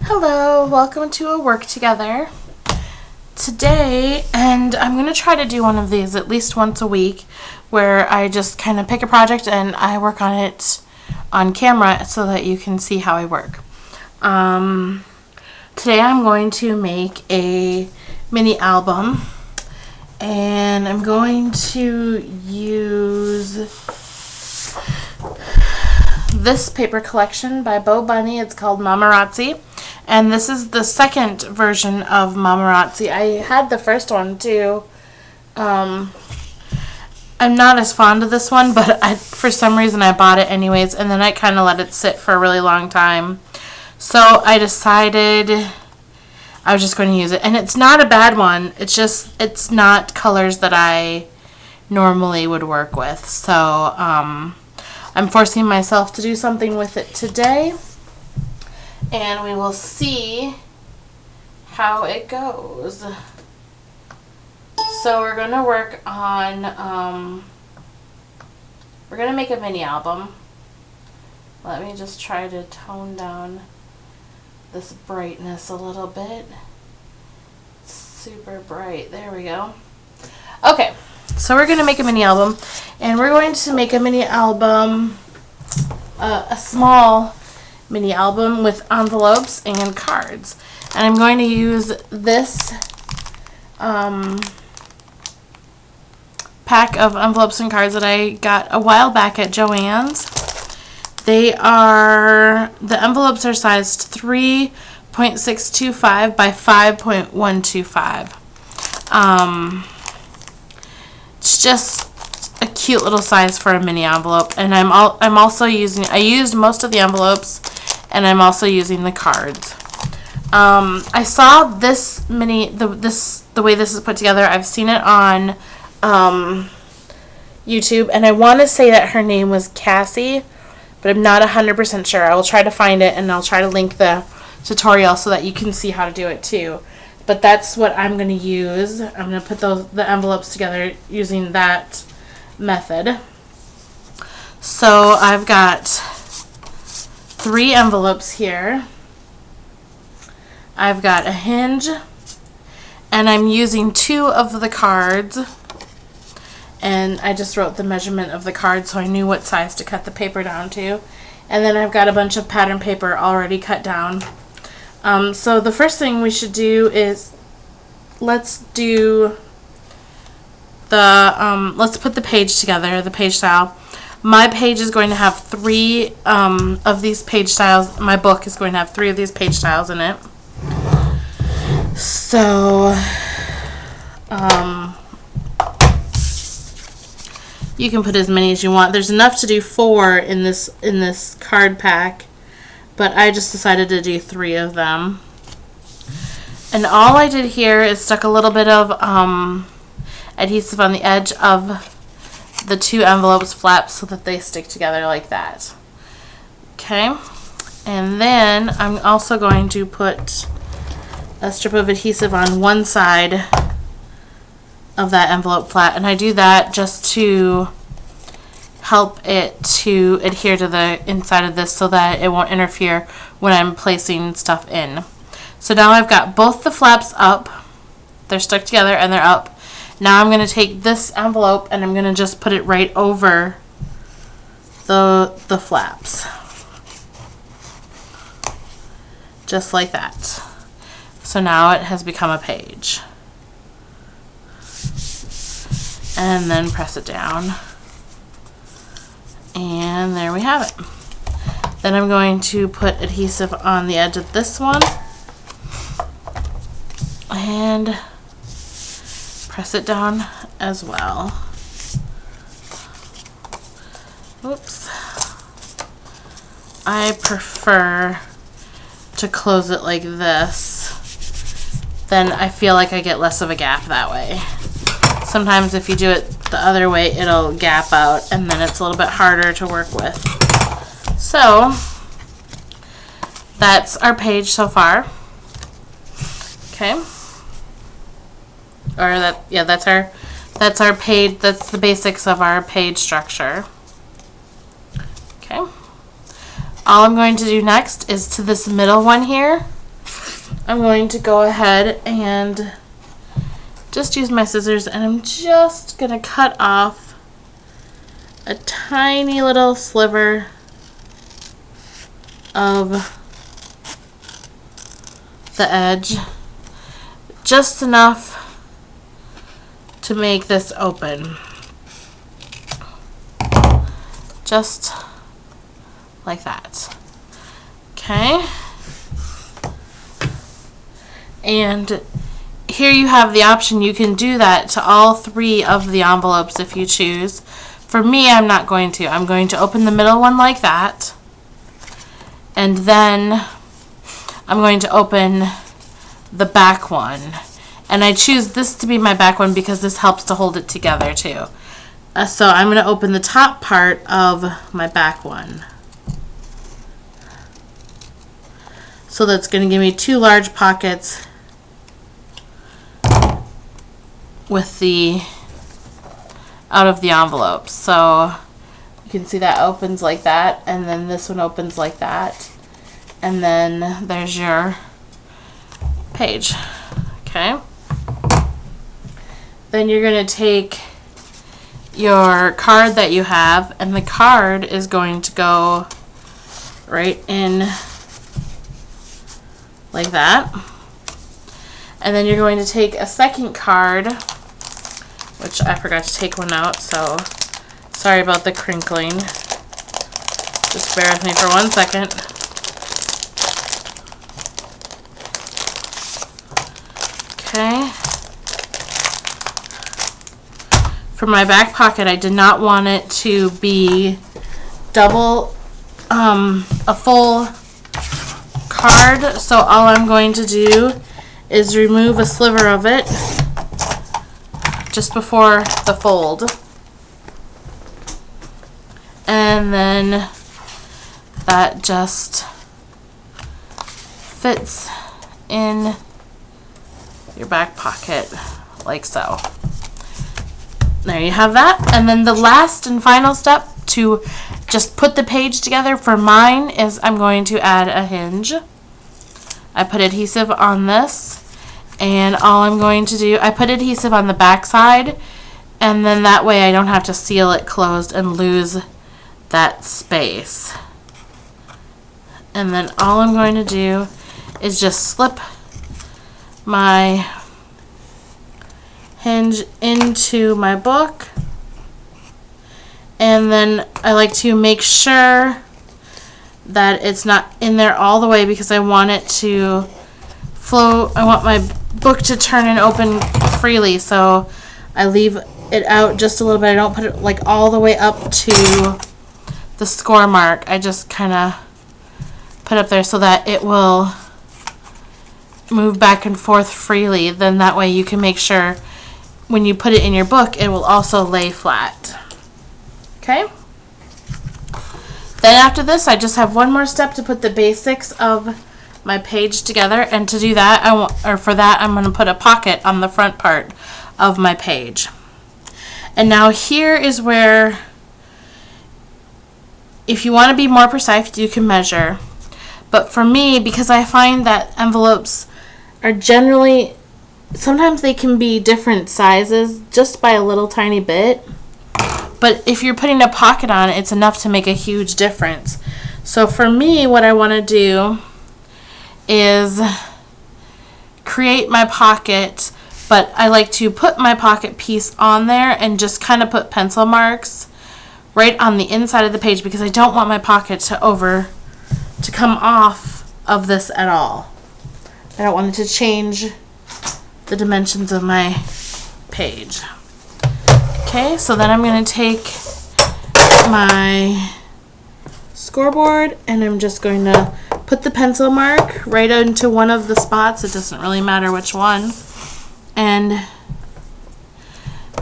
Hello, welcome to a work together today, and I'm going to try to do one of these at least once a week where I just kind of pick a project and I work on it on camera so that you can see how I work. Today I'm going to make a mini album, and I'm going to use this paper collection by Bo Bunny. It's called Mamarazzi. And this is the second version of Mamarazzi. I had the first one too. I'm not as fond of this one, but for some reason I bought it anyways, and then I kind of let it sit for a really long time. So I decided I was just going to use it. And it's not a bad one. It's not colors that I normally would work with. So I'm forcing myself to do something with it today. And we will see how it goes. So we're going to work on, we're going to make a mini album. Let me just try to tone down this brightness a little bit. It's super bright. There we go. Okay, so we're going to make a mini album. And we're going to make a mini album, a small mini album with envelopes and cards. And I'm going to use this pack of envelopes and cards that I got a while back at Joann's. The envelopes are sized 3.625 by 5.125. It's just a cute little size for a mini envelope, and I used most of the envelopes, and I'm also using the cards. I saw this the way this is put together. I've seen it on YouTube, and I want to say that her name was Cassie, but I'm not 100% sure. I will try to find it, and I'll try to link the tutorial so that you can see how to do it too. But that's what I'm going to use. I'm going to put the envelopes together using that method. So I've got 3 envelopes here. I've got a hinge, and I'm using 2 of the cards, and I just wrote the measurement of the card so I knew what size to cut the paper down to. And then I've got a bunch of pattern paper already cut down. So the first thing we should do is let's put the page together, the page style. My page is going to have 3 of these page styles. My book is going to have 3 of these page styles in it. So you can put as many as you want. There's enough to do 4 in this card pack, but I just decided to do 3 of them. And all I did here is stuck a little bit of adhesive on the edge of the 2 envelopes flaps so that they stick together like that. Okay, and then I'm also going to put a strip of adhesive on one side of that envelope flat, and I do that just to help it to adhere to the inside of this so that it won't interfere when I'm placing stuff in. So now I've got both the flaps up. They're stuck together and they're up. Now I'm going to take this envelope and I'm going to just put it right over the flaps. Just like that. So now it has become a page. And then press it down. And there we have it. Then I'm going to put adhesive on the edge of this one. And press it down as well. Oops. I prefer to close it like this. Then I feel like I get less of a gap that way. Sometimes if you do it the other way, it'll gap out, and then it's a little bit harder to work with. So that's our page so far. Okay. Or that's our page. That's the basics of our page structure. Okay. All I'm going to do next is to this middle one here, I'm going to go ahead and just use my scissors, and I'm just going to cut off a tiny little sliver of the edge, just enough to make this open, just like that. Okay, and here you have the option. You can do that to all 3 of the envelopes if you choose. For me, I'm not going to. I'm going to open the middle one like that, and then I'm going to open the back one. And I choose this to be my back one because this helps to hold it together too. So I'm going to open the top part of my back one. So that's going to give me 2 large pockets with the out of the envelope. So you can see that opens like that, and then this one opens like that, and then there's your page. Okay, then you're going to take your card that you have, and the card is going to go right in like that. And then you're going to take a second card, which I forgot to take one out, so sorry about the crinkling. Just bear with me for 1 second. Okay. For my back pocket, I did not want it to be double, a full card, so all I'm going to do is remove a sliver of it just before the fold, and then that just fits in your back pocket like so. There you have that. And then the last and final step to just put the page together for mine is I'm going to add a hinge. I put adhesive on this, and all I'm going to do, I put adhesive on the back side, and then that way I don't have to seal it closed and lose that space. And then all I'm going to do is just slip my hinge into my book, and then I like to make sure that it's not in there all the way because I want it to flow. I want my book to turn and open freely, so I leave it out just a little bit. I don't put it like all the way up to the score mark. I just kind of put up there so that it will move back and forth freely. Then that way you can make sure when you put it in your book it will also lay flat. Okay? Then after this, I just have one more step to put the basics of my page together, and to do that, I'm going to put a pocket on the front part of my page. And now here is where, if you want to be more precise, you can measure. But for me, because I find that envelopes are generally, sometimes they can be different sizes just by a little tiny bit. But if you're putting a pocket on, it's enough to make a huge difference. So for me, what I want to do is create my pocket, but I like to put my pocket piece on there and just kind of put pencil marks right on the inside of the page because I don't want my pocket to come off of this at all. I don't want it to change the dimensions of my page. Okay, so then I'm going to take my scoreboard and I'm just going to put the pencil mark right into one of the spots. It doesn't really matter which one. And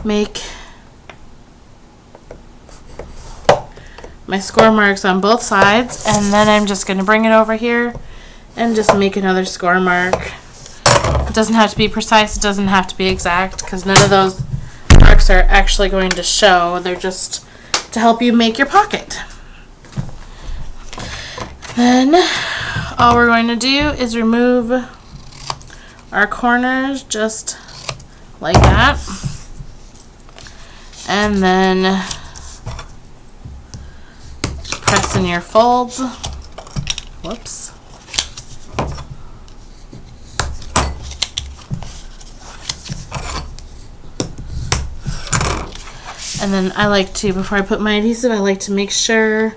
make my score marks on both sides. And then I'm just going to bring it over here and just make another score mark. It doesn't have to be precise. It doesn't have to be exact because none of those marks are actually going to show. They're just to help you make your pocket. Then all we're going to do is remove our corners just like that. And then press in your folds. Whoops. And then I like to, before I put my adhesive, I like to make sure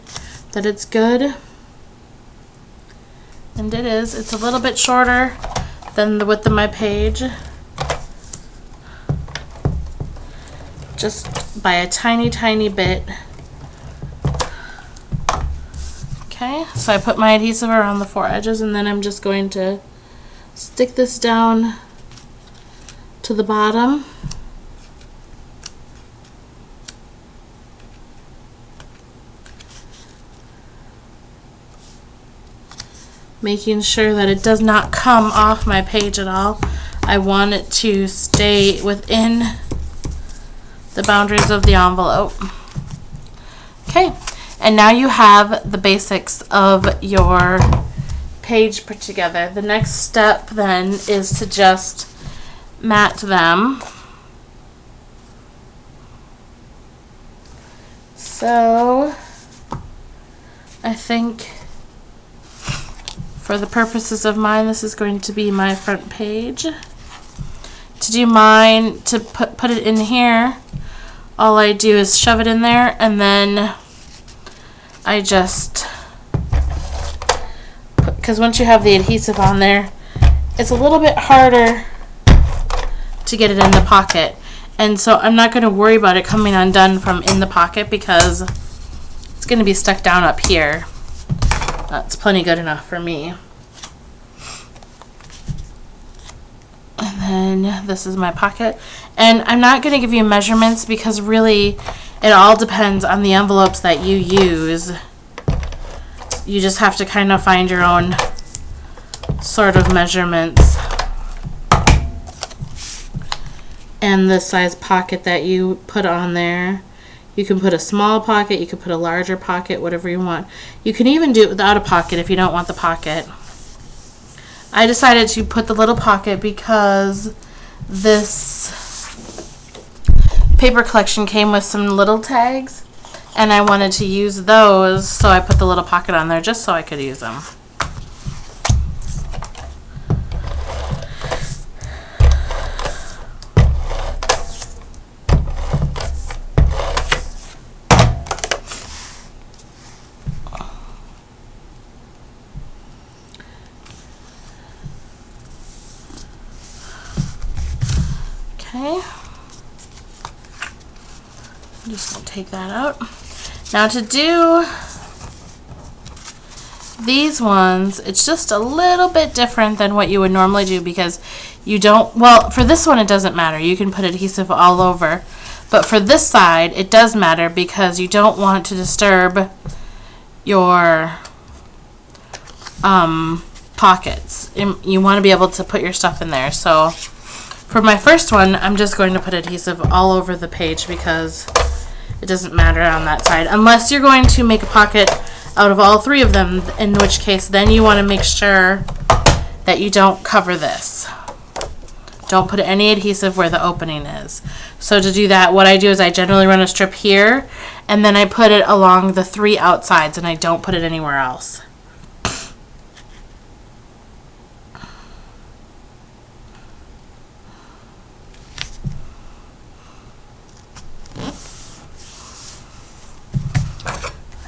that it's good. And it is. It's a little bit shorter than the width of my page. Just by a tiny, tiny bit. Okay, so I put my adhesive around the 4 edges, and then I'm just going to stick this down to the bottom. Making sure that it does not come off my page at all. I want it to stay within the boundaries of the envelope. Okay, and now you have the basics of your page put together. The next step then is to just mat them. So I think for the purposes of mine, this is going to be my front page. To do mine, to put it in here, all I do is shove it in there, and then I just put, because once you have the adhesive on there, it's a little bit harder to get it in the pocket. And so I'm not going to worry about it coming undone from in the pocket because it's going to be stuck down up here. That's plenty good enough for me. And then this is my pocket. And I'm not going to give you measurements because really it all depends on the envelopes that you use. You just have to kind of find your own sort of measurements. And the size pocket that you put on there. You can put a small pocket, you can put a larger pocket, whatever you want. You can even do it without a pocket if you don't want the pocket. I decided to put the little pocket because this paper collection came with some little tags and I wanted to use those, so I put the little pocket on there just so I could use them. Okay, I'm just going to take that out. Now to do these ones, it's just a little bit different than what you would normally do because you don't, well, for this one it doesn't matter. You can put adhesive all over. But for this side, it does matter because you don't want to disturb your pockets. You want to be able to put your stuff in there. So for my first one, I'm just going to put adhesive all over the page because it doesn't matter on that side. Unless you're going to make a pocket out of all 3 of them, in which case then you want to make sure that you don't cover this. Don't put any adhesive where the opening is. So to do that, what I do is I generally run a strip here, and then I put it along the 3 outsides, and I don't put it anywhere else.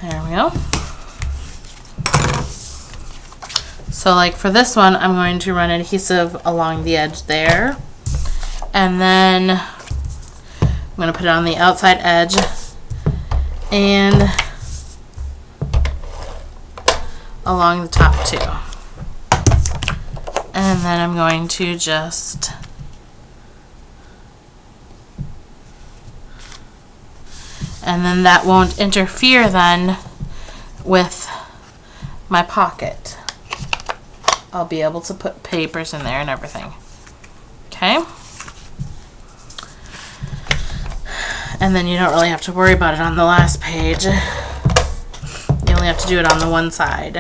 There we go. So like for this one, I'm going to run adhesive along the edge there. And then I'm going to put it on the outside edge and along the top too. And then I'm going to just and then that won't interfere then with my pocket. I'll be able to put papers in there and everything. Okay? And then you don't really have to worry about it on the last page. You only have to do it on the one side.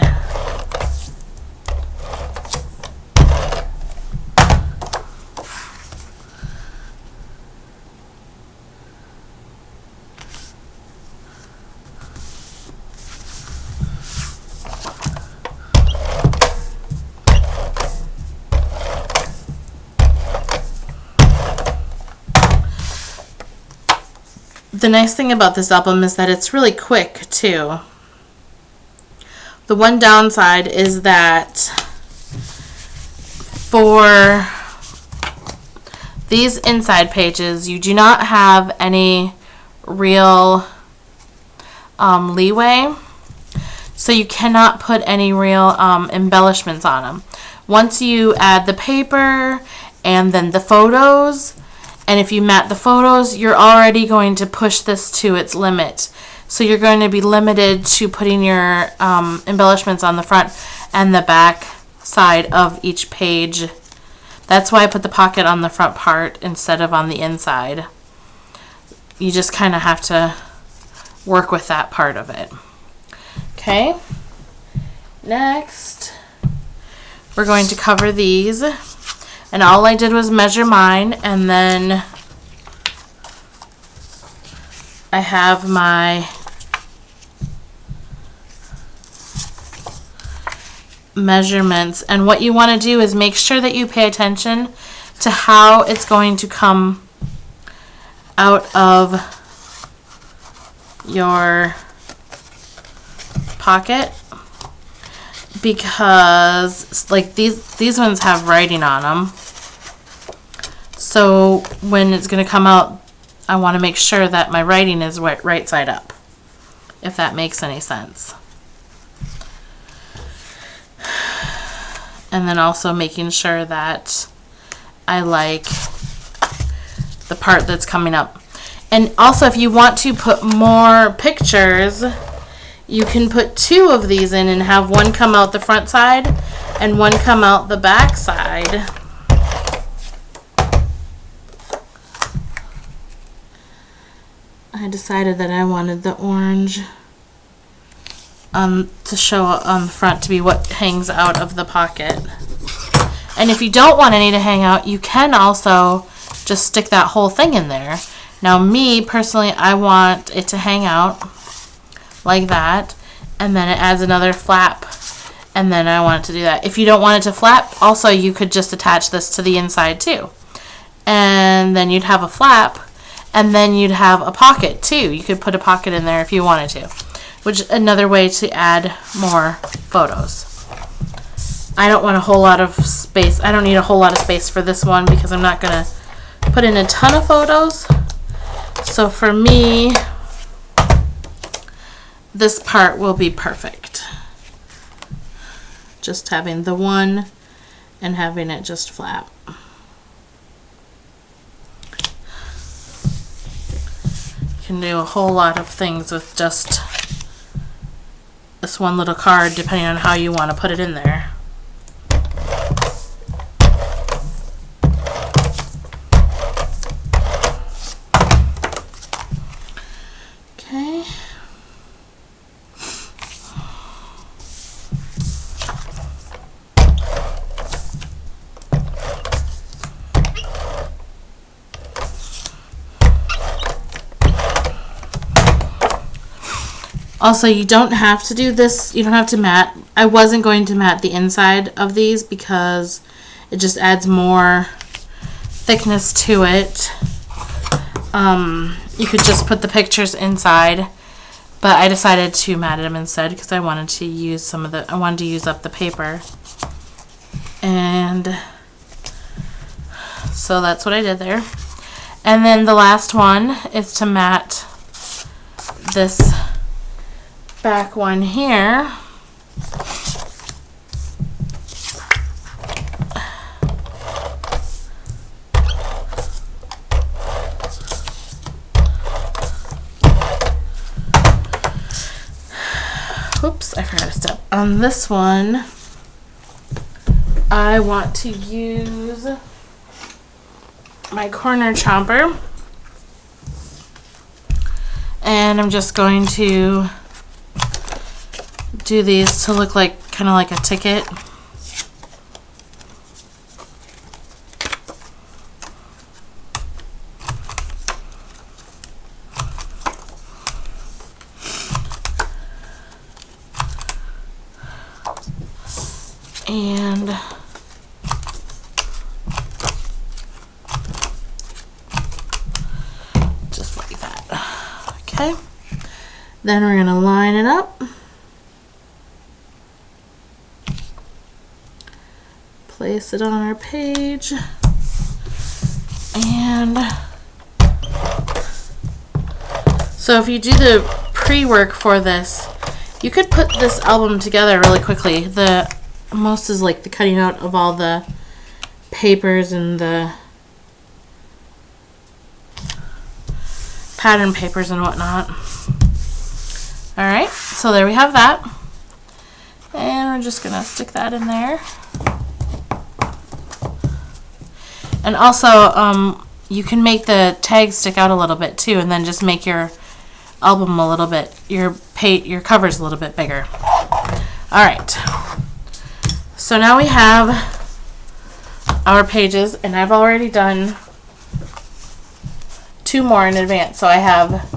the nice thing about this album is that it's really quick too. The one downside is that for these inside pages, you do not have any real leeway, so you cannot put any real embellishments on them. Once you add the paper and then the photos, and if you mat the photos, you're already going to push this to its limit. So you're going to be limited to putting your embellishments on the front and the back side of each page. That's why I put the pocket on the front part instead of on the inside. You just kind of have to work with that part of it. Okay, next we're going to cover these, and all I did was measure mine, and then I have my measurements. And what you want to do is make sure that you pay attention to how it's going to come out of your pocket, because like these ones have writing on them, so when it's going to come out, I want to make sure that my writing is right side up, if that makes any sense. And then also making sure that I like the part that's coming up. And also, if you want to put more pictures, you can put 2 of these in and have one come out the front side and one come out the back side. I decided that I wanted the orange to show on the front to be what hangs out of the pocket. And if you don't want any to hang out, you can also just stick that whole thing in there. Now me personally, I want it to hang out like that, and then it adds another flap, and then I want it to do that. If you don't want it to flap, also you could just attach this to the inside too, and then you'd have a flap, and then you'd have a pocket too. You could put a pocket in there if you wanted to, which is another way to add more photos. I don't want a whole lot of space. I don't need a whole lot of space for this one because I'm not going to put in a ton of photos. So for me, this part will be perfect. Just having the one and having it just flap. You can do a whole lot of things with just this one little card, depending on how you want to put it in there. Okay. Also, you don't have to do this, you don't have to mat. I wasn't going to mat the inside of these because it just adds more thickness to it. You could just put the pictures inside, but I decided to mat them instead because I wanted to use I wanted to use up the paper. And so that's what I did there. And then the last one is to mat this back one here. Oops, I forgot a step. On this one, I want to use my corner chomper, and I'm just going to do these to look like kind of like a ticket. And just like that. Okay. Then we're going to line it up. Place it on our page. And so if you do the pre-work for this, you could put this album together really quickly. The most is like the cutting out of all the papers and the pattern papers and whatnot. Alright, so there we have that. And we're just going to stick that in there. And also, you can make the tags stick out a little bit too, and then just make your album a little bit, your covers a little bit bigger. Alright, so now we have our pages, and I've already done 2 more in advance. So I have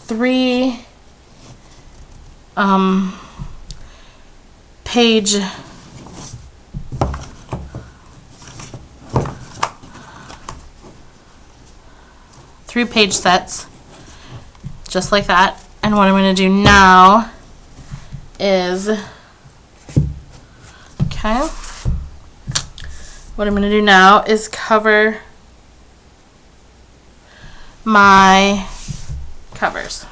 3 page sets, just like that. And what I'm going to do now is, cover my covers.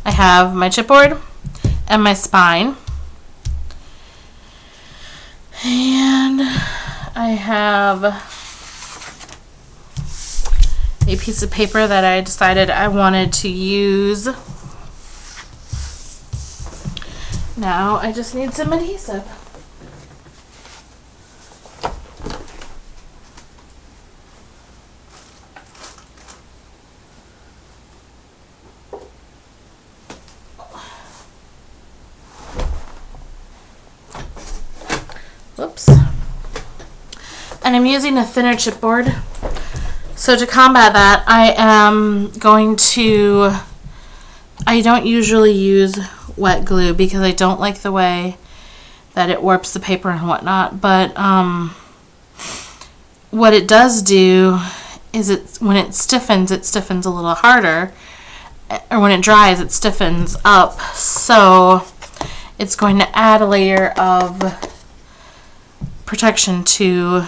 I have my chipboard and my spine, and I have a piece of paper that I decided I wanted to use. Now I just need some adhesive. Whoops. And I'm using a thinner chipboard. So to combat that, I don't usually use wet glue because I don't like the way that it warps the paper and whatnot. But what it does do is when it stiffens a little harder. Or when it dries, it stiffens up. So it's going to add a layer of protection to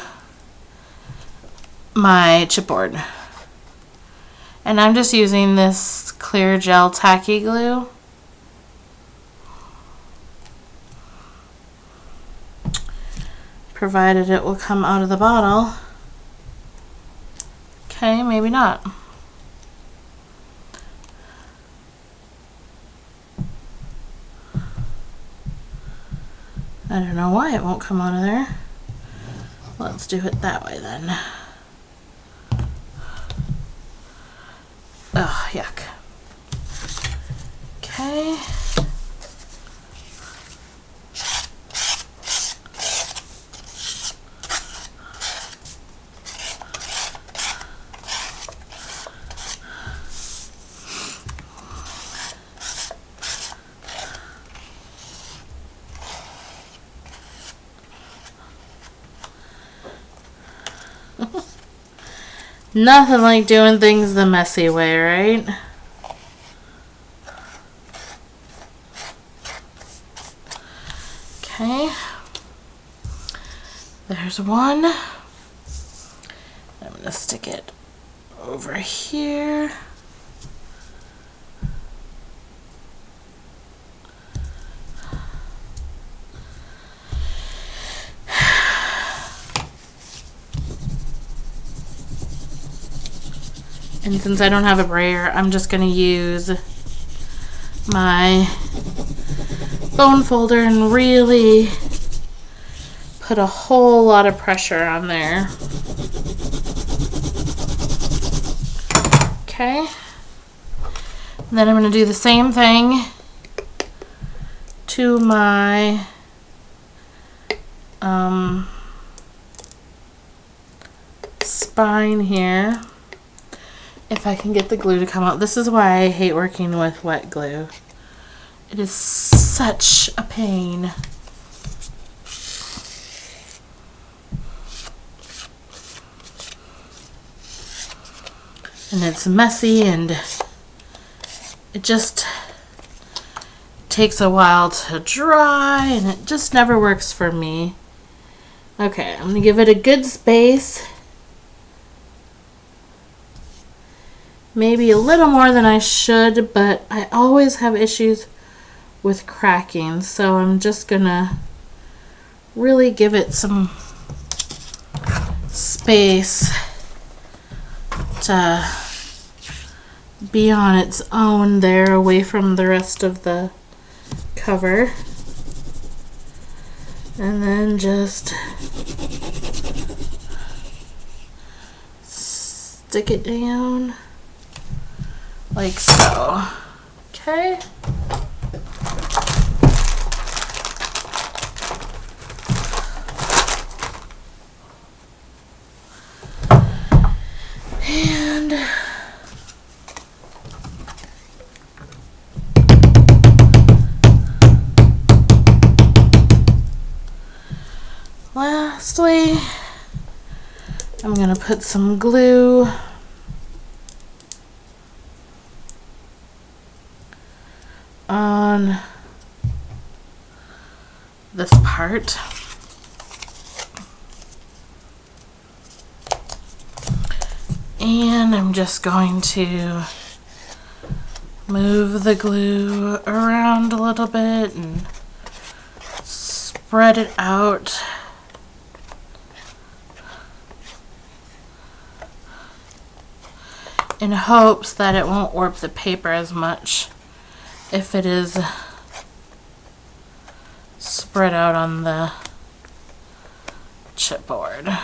my chipboard. And I'm just using this clear gel tacky glue. Provided it will come out of the bottle. Okay, maybe not. I don't know why it won't come out of there. Let's do it that way then. Oh, yuck. Okay. Nothing like doing things the messy way, right? Okay. There's one. I'm going to stick it over here. And since I don't have a brayer, I'm just going to use my bone folder and really put a whole lot of pressure on there. Okay. And then I'm going to do the same thing to my spine here. If I can get the glue to come out. This is why I hate working with wet glue. It is such a pain. and it's messy and it just takes a while to dry and it just never works for me. Okay, I'm gonna give it a good space. Maybe a little more than I should, but I always have issues with cracking, so I'm just gonna really give it some space to be on its own there, away from the rest of the cover. And then just stick it down like so. Okay. And lastly, I'm going to put some glue on this part. And I'm just going to move the glue around a little bit and spread it out. In hopes that it won't warp the paper as much if it is spread out on the chipboard.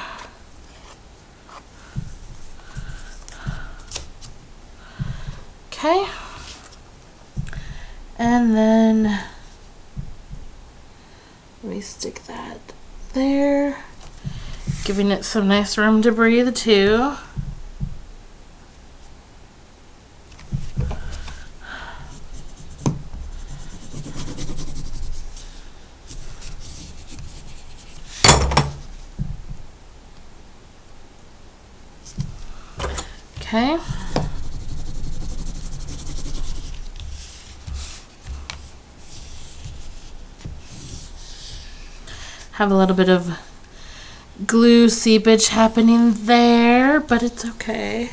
Okay, and then let me stick that there, giving it some nice room to breathe too. Okay. Have a little bit of glue seepage happening there, but it's okay.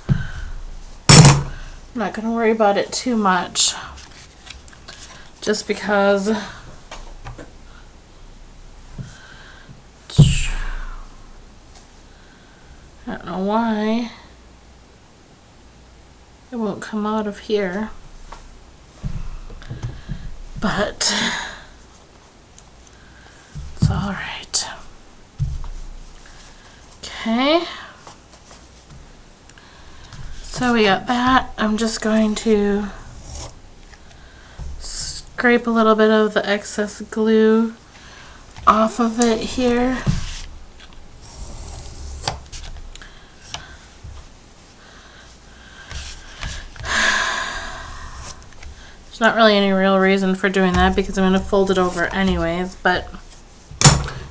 I'm not going to worry about it too much, just because I don't know why it won't come out of here, but it's all right. Okay, so we got that. I'm just going to scrape a little bit of the excess glue off of it here. There's not really any real reason for doing that because I'm going to fold it over anyways, but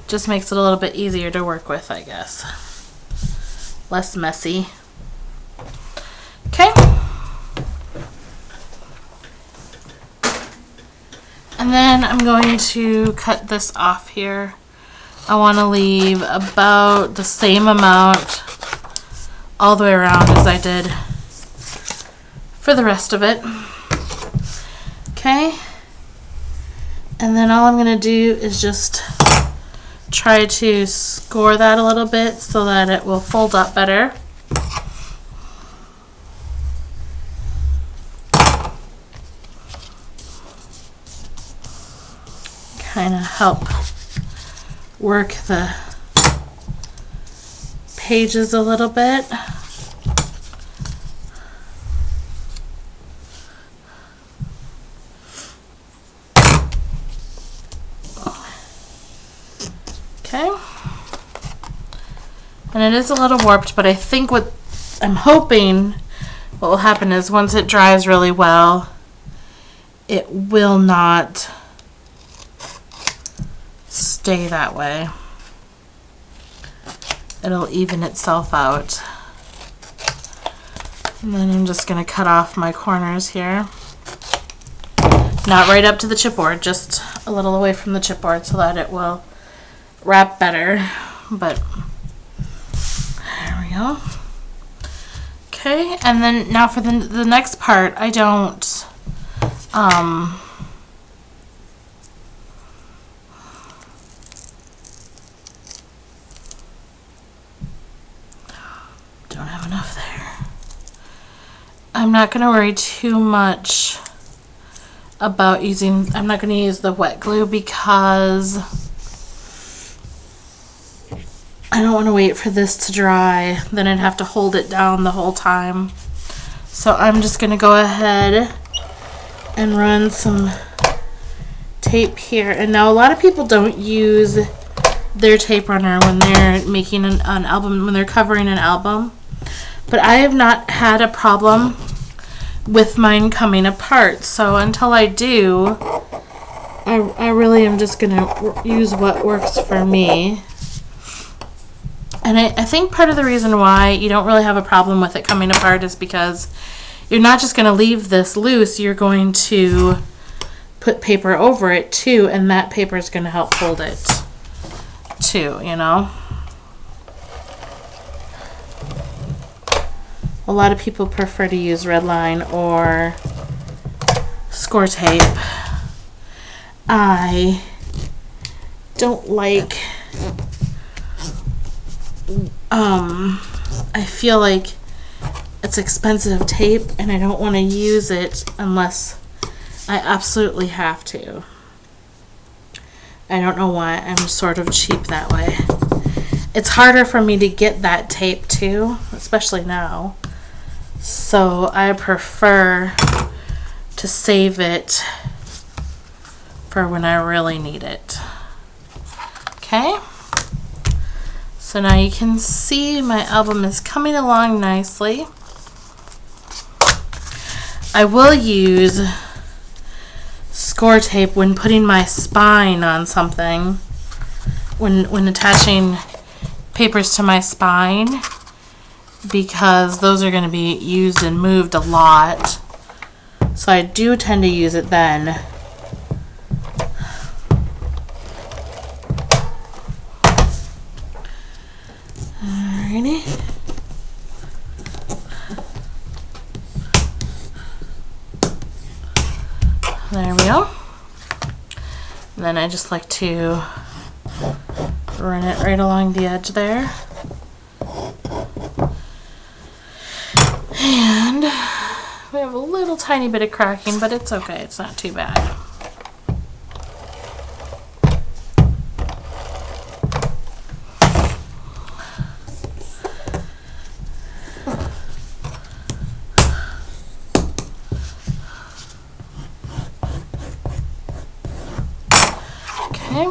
just makes it a little bit easier to work with, I guess. Less messy. Okay. And then I'm going to cut this off here. I want to leave about the same amount all the way around as I did for the rest of it. Okay. And then all I'm going to do is just try to score that a little bit so that it will fold up better. Kind of help work the pages a little bit. Okay. And it is a little warped, but I think what I'm hoping what will happen is once it dries really well, it will not stay that way. It'll even itself out. And then I'm just going to cut off my corners here. Not right up to the chipboard, just a little away from the chipboard so that it will wrap better. But there we go. Okay, and then now for the next part, I don't have enough there. I'm not going to worry too much about I'm not going to use the wet glue because I don't want to wait for this to dry. Then I'd have to hold it down the whole time. So I'm just going to go ahead and run some tape here. And now a lot of people don't use their tape runner when they're making an album, when they're covering an album. But I have not had a problem with mine coming apart. So until I do, I really am just going to use what works for me. And I think part of the reason why you don't really have a problem with it coming apart is because you're not just going to leave this loose, you're going to put paper over it too, and that paper is going to help hold it too, you know. A lot of people prefer to use red line or score tape. I don't like, I feel like it's expensive tape and I don't want to use it unless I absolutely have to. I don't know why, I'm sort of cheap that way. It's harder for me to get that tape too, especially now. So I prefer to save it for when I really need it. Okay? So now you can see my album is coming along nicely. I will use score tape when putting my spine on something, when attaching papers to my spine, because those are going to be used and moved a lot. So I do tend to use it then. Alrighty. There we go. And then I just like to run it right along the edge there. And we have a little tiny bit of cracking, but it's okay. It's not too bad. Okay.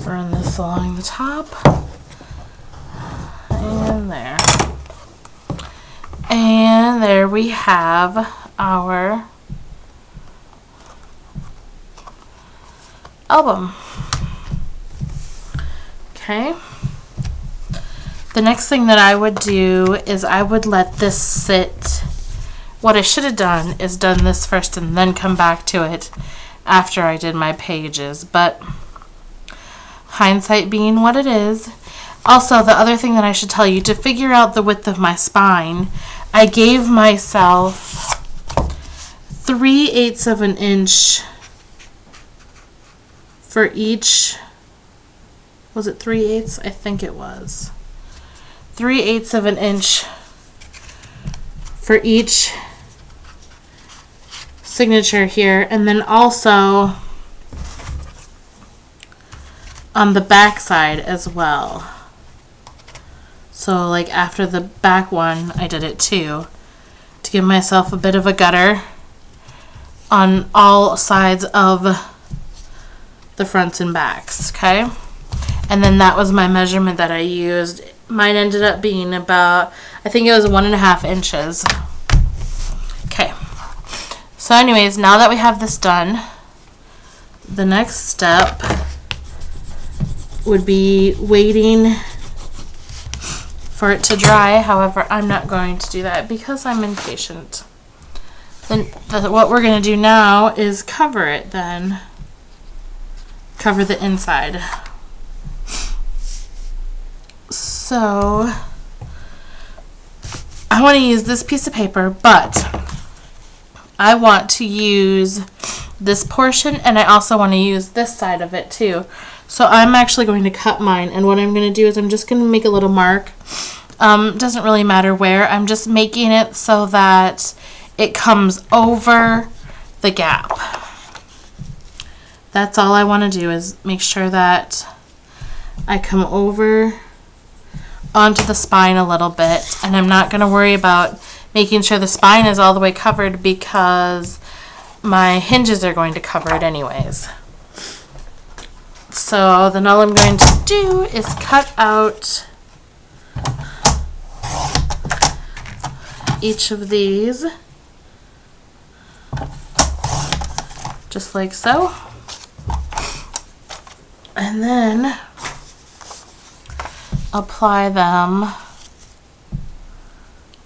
Run this along the top. And there. And there we have our album. Okay. The next thing that I would do is I would let this sit. What I should have done is done this first and then come back to it after I did my pages, but hindsight being what it is. Also, the other thing that I should tell you, to figure out the width of my spine, I gave myself 3/8 of an inch for each. Was it 3/8? I think it was. 3/8 of an inch for each signature here, and then also on the back side as well. So like after the back one, I did it too, to give myself a bit of a gutter on all sides of the fronts and backs, okay? And then that was my measurement that I used. Mine ended up being about, I think it was 1.5 inches. Okay. So anyways, now that we have this done, the next step would be waiting for it to dry. However, I'm not going to do that because I'm impatient. Then what we're going to do now is cover it then. Cover the inside. So I want to use this piece of paper, but I want to use this portion, and I also want to use this side of it too. So I'm actually going to cut mine, and what I'm going to do is I'm just going to make a little mark. Doesn't really matter where. I'm just making it so that it comes over the gap. That's all I want to do, is make sure that I come over onto the spine a little bit, and I'm not going to worry about making sure the spine is all the way covered because my hinges are going to cover it anyways. So then all I'm going to do is cut out each of these just like so, and then apply them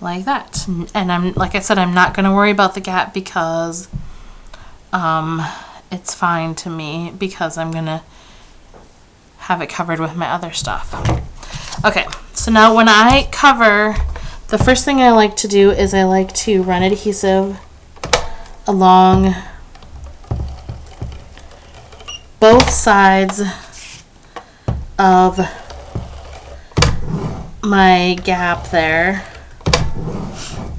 like that. And like I said, I'm not going to worry about the gap because it's fine to me because I'm going to have it covered with my other stuff. Okay, so now when I cover, the first thing I like to do is I like to run adhesive along both sides of my gap there.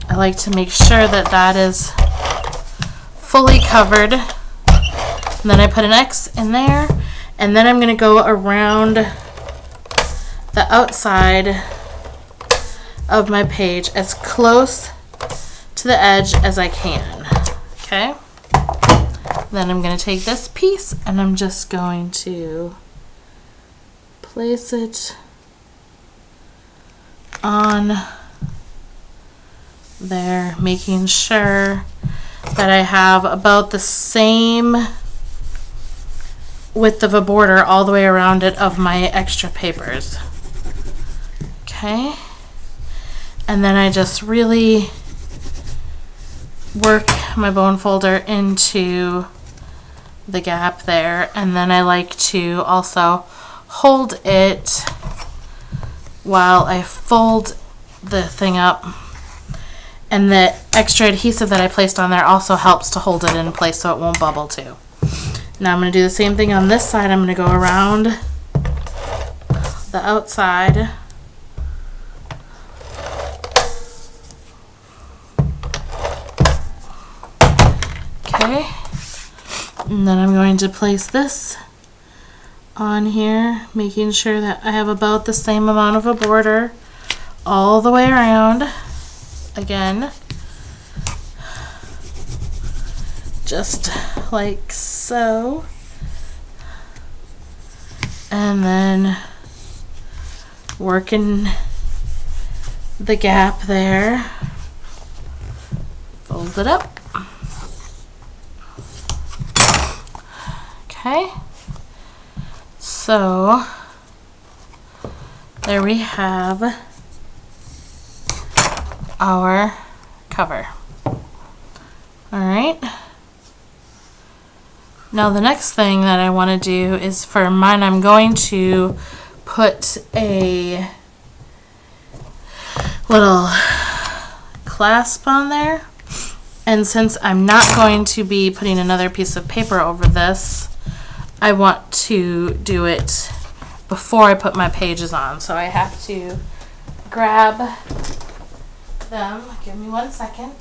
I like to make sure that that is fully covered. And then I put an X in there, and then I'm going to go around the outside of my page as close to the edge as I can. Okay? Then I'm going to take this piece and I'm just going to place it on there, making sure that I have about the same width of a border all the way around it of my extra papers. Okay, and then I just really work my bone folder into the gap there, and then I like to also hold it while I fold the thing up, and the extra adhesive that I placed on there also helps to hold it in place so it won't bubble too. Now I'm going to do the same thing on this side. I'm going to go around the outside. Okay, and then I'm going to place this on here, making sure that I have about the same amount of a border all the way around. Again, just like so, and then working the gap there, fold it up. Okay, so there we have our cover. All right. Now the next thing that I want to do is for mine, I'm going to put a little clasp on there. And since I'm not going to be putting another piece of paper over this, I want to do it before I put my pages on. So I have to grab them. Give me 1 second.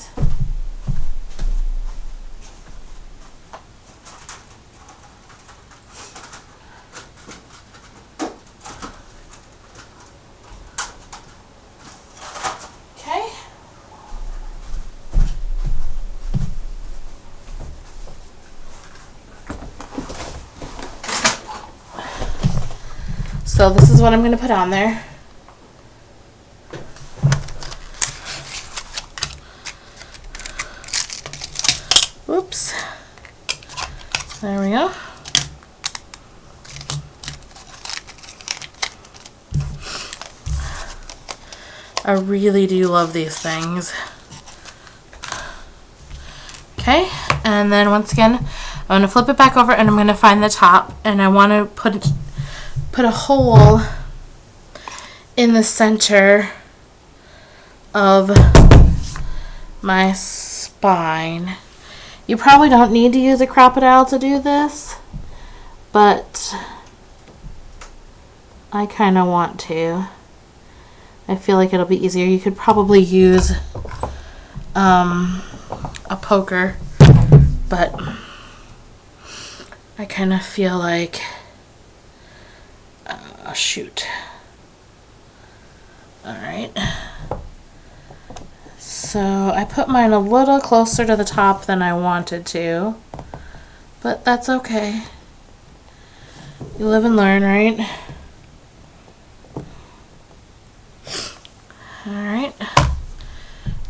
Okay. So this is what I'm going to put on there. Whoops. There we go. I really do love these things. Okay, and then once again, I'm going to flip it back over and I'm going to find the top, and I want to put a hole in the center of my spine. You probably don't need to use a crocodile to do this, but I kind of want to. I feel like it'll be easier. You could probably use a poker, but I kind of feel like shoot. Alright, so I put mine a little closer to the top than I wanted to, but that's okay. You live and learn, right? Alright,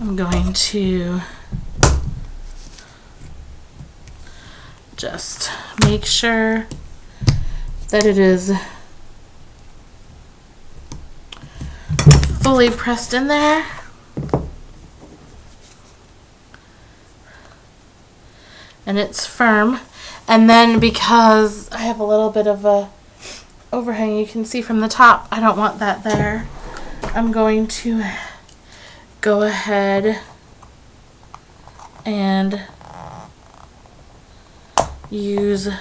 I'm going to just make sure that it is fully pressed in there. And it's firm. And then because I have a little bit of a overhang, you can see from the top, I don't want that there. I'm going to go ahead and use a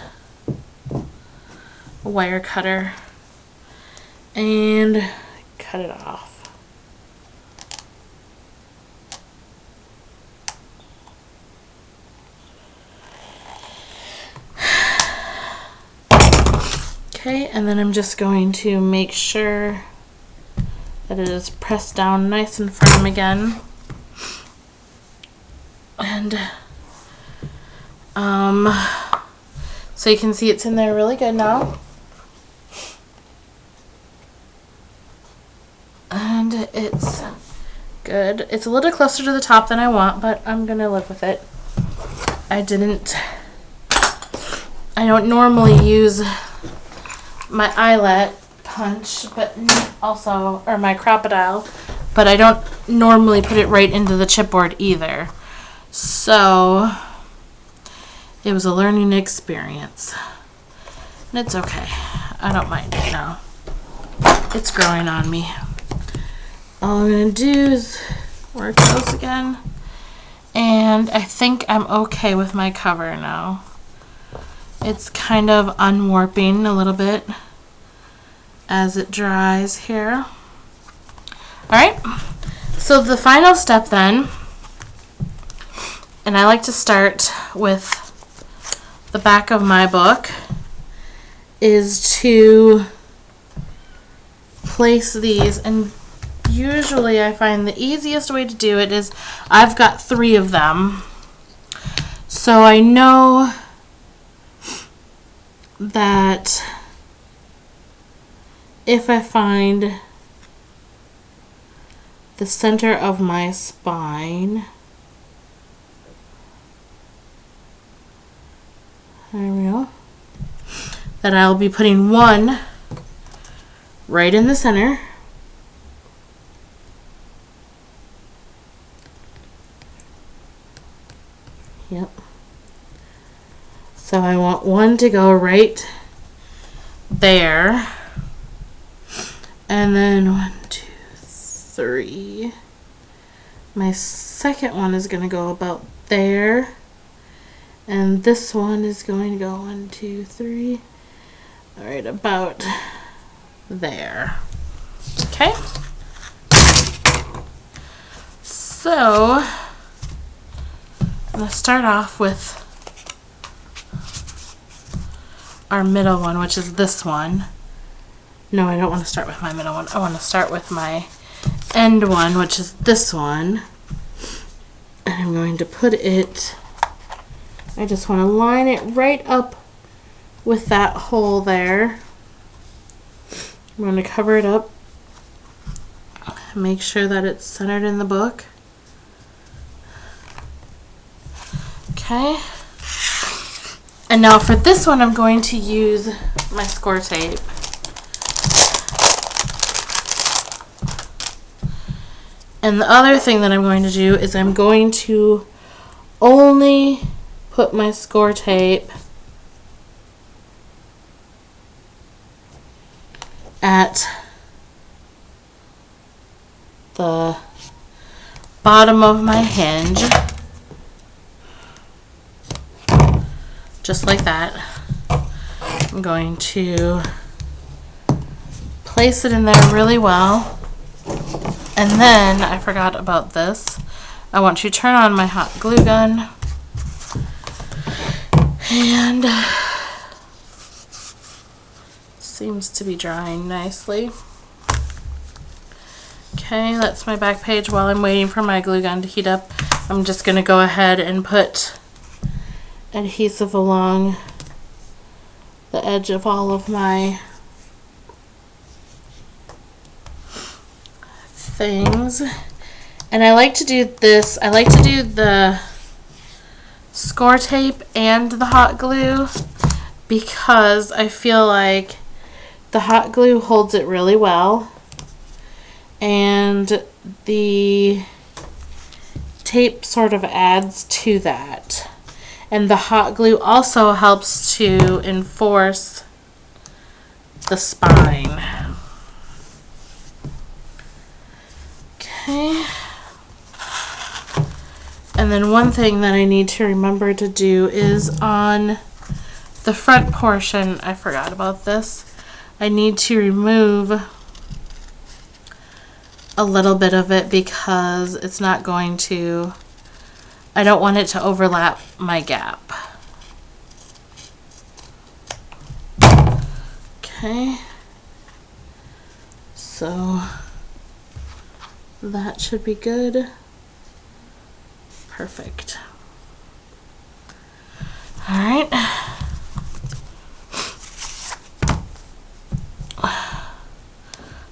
wire cutter and cut it off. Okay, and then I'm just going to make sure that it is pressed down nice and firm again. And so you can see it's in there really good now. And it's good. It's a little closer to the top than I want, but I'm gonna live with it. I don't normally use my eyelet punch, but also, or my crocodile, but I don't normally put it right into the chipboard either. So it was a learning experience. And it's okay. I don't mind it now. It's growing on me. All I'm going to do is work those again. And I think I'm okay with my cover now. It's kind of unwarping a little bit as it dries here. Alright, so the final step then, and I like to start with the back of my book, is to place these, and usually I find the easiest way to do it is I've got 3 of them, so I know that if I find the center of my spine, there we go, that I'll be putting 1 right in the center. Yep. So I want 1 to go right there. And then 1, 2, 3. My second one is going to go about there. And this one is going to go 1, 2, 3. All right, about there. Okay. So I'm going to start off with our middle one, which is this one. No, I don't want to start with my middle one. I want to start with my end one, which is this one. And I'm going to put it, I just want to line it right up with that hole there. I'm going to cover it up. Make sure that it's centered in the book. Okay. And now for this one, I'm going to use my score tape. And the other thing that I'm going to do is I'm going to only put my score tape at the bottom of my hinge, just like that. I'm going to place it in there really well, and then I forgot about this. I want to turn on my hot glue gun, and seems to be drying nicely. Okay, that's my back page. While I'm waiting for my glue gun to heat up, I'm just going to go ahead and put adhesive along the edge of all of my things. And I like to do this, I like to do the score tape and the hot glue because I feel like the hot glue holds it really well, and the tape sort of adds to that. And the hot glue also helps to enforce the spine. Okay. And then one thing that I need to remember to do is on the front portion, I forgot about this, I need to remove a little bit of it because it's not going to, I don't want it to overlap my gap. Okay, so that should be good. Perfect. All right.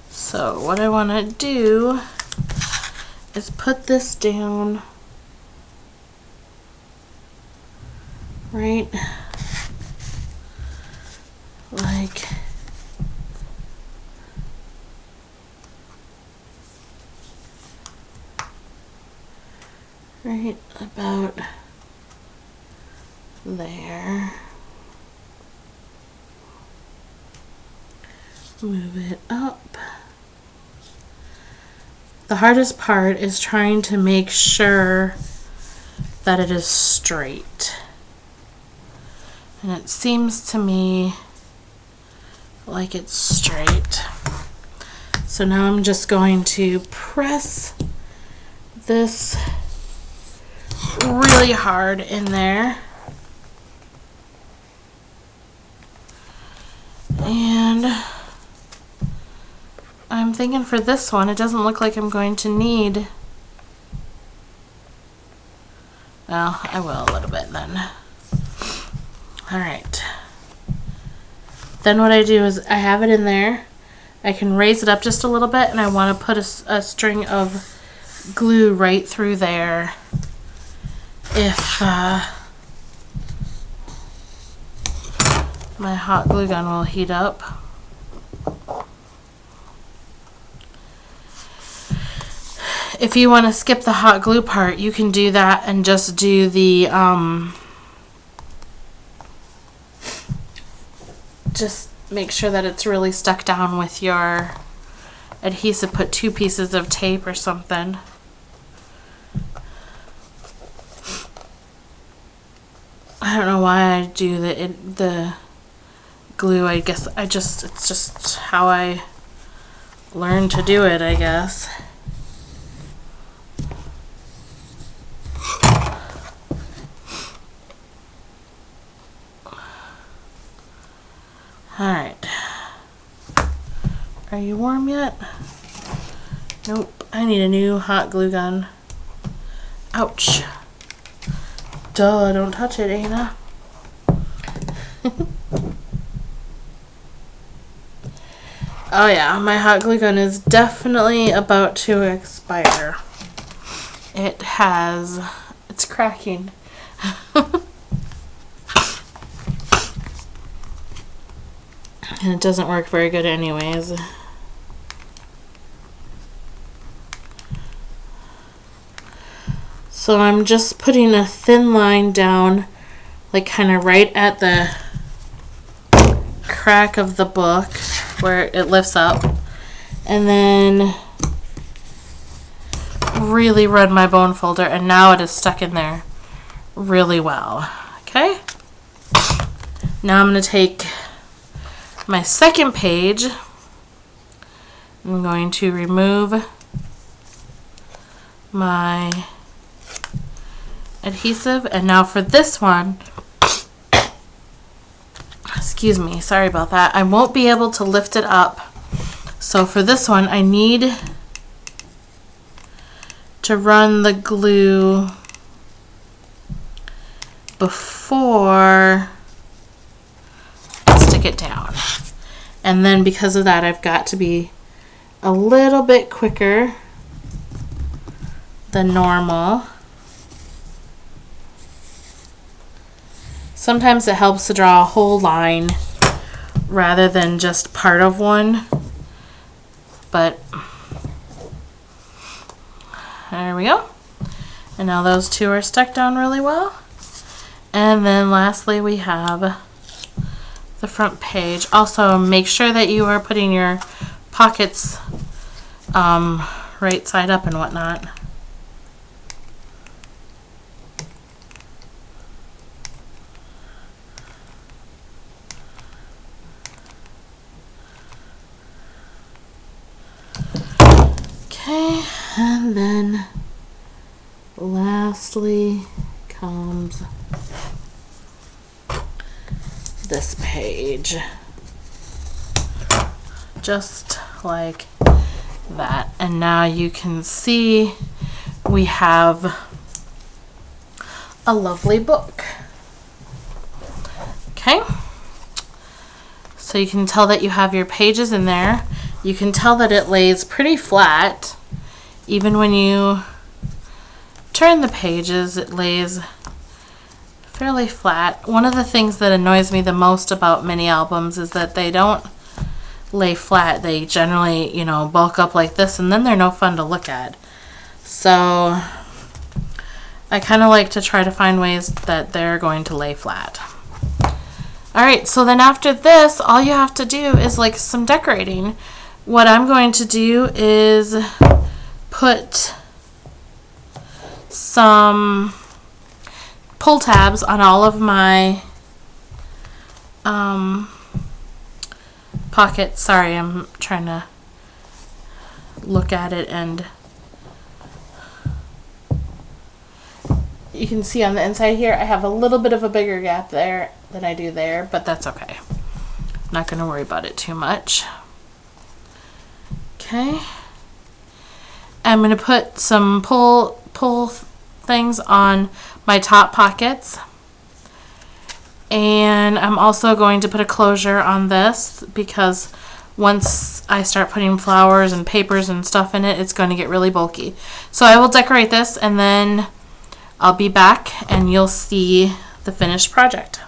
So what I want to do is put this down right like right about there. Move it up. The hardest part is trying to make sure that it is straight. And it seems to me like it's straight. So now I'm just going to press this really hard in there. And I'm thinking for this one, it doesn't look like I'm going to need, well, I will a little bit then. Alright. Then what I do is I have it in there. I can raise it up just a little bit, and I want to put a string of glue right through there if my hot glue gun will heat up. If you want to skip the hot glue part, you can do that and just do the just make sure that it's really stuck down with your adhesive. Put 2 pieces of tape or something. I don't know why I do the glue. I guess it's just how I learned to do it, I guess. Alright. Are you warm yet? Nope. I need a new hot glue gun. Ouch. Duh, don't touch it, Anna. Oh yeah, my hot glue gun is definitely about to expire. It's cracking. And it doesn't work very good anyways. So I'm just putting a thin line down, like kind of right at the crack of the book where it lifts up, and then really run my bone folder, and now it is stuck in there really well. Okay, now I'm going to take my second page. I'm going to remove my adhesive, and now for this one, excuse me, sorry about that, I won't be able to lift it up. So for this one, I need to run the glue before I stick it down. And then because of that, I've got to be a little bit quicker than normal. Sometimes it helps to draw a whole line rather than just part of one, but there we go. And now those two are stuck down really well. And then lastly, we have the front page. Also, make sure that you are putting your pockets right side up and whatnot. Okay, and then lastly comes this page, just like that. And now you can see we have a lovely book. Okay, so you can tell that you have your pages in there. You can tell that it lays pretty flat. Even when you turn the pages, it lays fairly flat. One of the things that annoys me the most about mini albums is that they don't lay flat. They generally, you know, bulk up like this, and then they're no fun to look at. So I kind of like to try to find ways that they're going to lay flat. Alright, so then after this, all you have to do is like some decorating. What I'm going to do is put some pull tabs on all of my pockets. Sorry, I'm trying to look at it, and you can see on the inside here I have a little bit of a bigger gap there than I do there, but that's okay. I'm not going to worry about it too much. Okay, I'm going to put some pull things on my top pockets, and I'm also going to put a closure on this because once I start putting flowers and papers and stuff in it, it's going to get really bulky. So I will decorate this, and then I'll be back and you'll see the finished project.